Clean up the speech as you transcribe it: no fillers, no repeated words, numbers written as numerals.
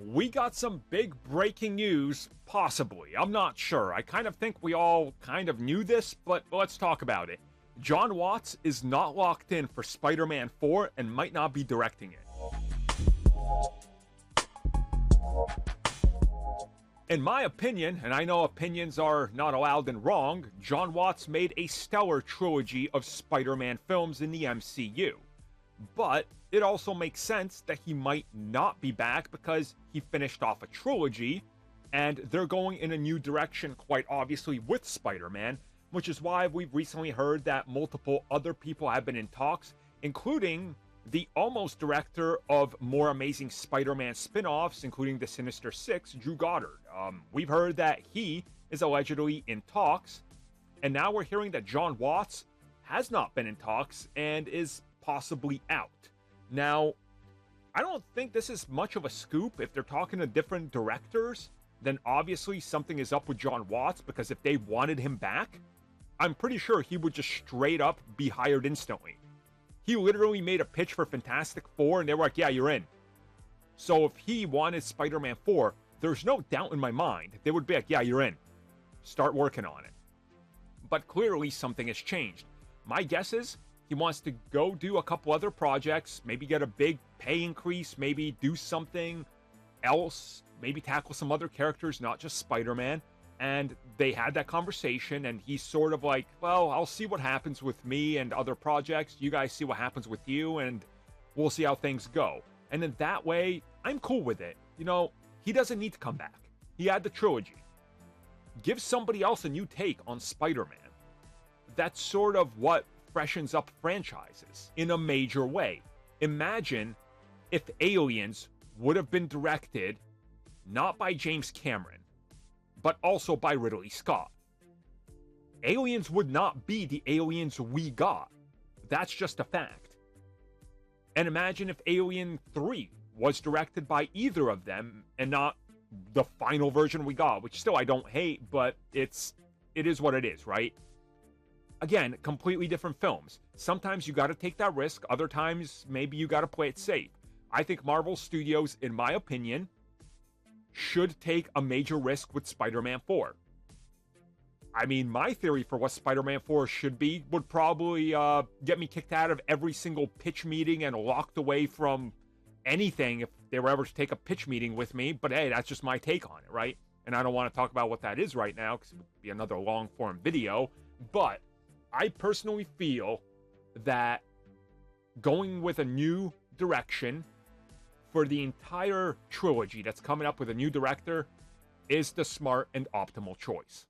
we got some big breaking news, possibly. I'm not sure. I kind of think we all kind of knew this, but let's talk about it. Jon Watts is not locked in for Spider-Man 4 and might not be directing it. In my opinion, and I know opinions are not allowed and wrong, Jon Watts made a stellar trilogy of Spider-Man films in the MCU. But it also makes sense that he might not be back because he finished off a trilogy, and they're going in a new direction quite obviously with Spider-Man, which is why we've recently heard that multiple other people have been in talks, including the almost director of more Amazing Spider-Man spin-offs, including the Sinister Six, Drew Goddard. We've heard that he is allegedly in talks, and now we're hearing that Jon Watts has not been in talks and is possibly out. Now, I don't think this is much of a scoop. If they're talking to different directors, then obviously something is up with Jon Watts, because if they wanted him back, I'm pretty sure he would just straight up be hired instantly. He literally made a pitch for Fantastic Four, and they were like, yeah, you're in. So if he wanted Spider-Man 4, there's no doubt in my mind they would be like, yeah, you're in. Start working on it. But clearly something has changed. My guess is he wants to go do a couple other projects, maybe get a big pay increase, maybe do something else, maybe tackle some other characters, not just Spider-Man. And they had that conversation, and he's sort of like, well, I'll see what happens with me and other projects. You guys see what happens with you, and we'll see how things go. And then that way, I'm cool with it. You know, he doesn't need to come back. He had the trilogy. Give somebody else a new take on Spider-Man. That's sort of what freshens up franchises in a major way. Imagine if Aliens would have been directed not by James Cameron, but also by Ridley Scott. Aliens would not be the Aliens we got. That's just a fact. And imagine if Alien 3 was directed by either of them and not the final version we got, which still I don't hate, but it is what it is, right? Again, completely different films. Sometimes you got to take that risk. Other times, maybe you got to play it safe. I think Marvel Studios, in my opinion, should take a major risk with Spider-Man 4. I mean, my theory for what Spider-Man 4 should be would probably get me kicked out of every single pitch meeting and locked away from anything if they were ever to take a pitch meeting with me. But hey, that's just my take on it, right? And I don't want to talk about what that is right now because it would be another long-form video. But I personally feel that going with a new direction for the entire trilogy that's coming up with a new director is the smart and optimal choice.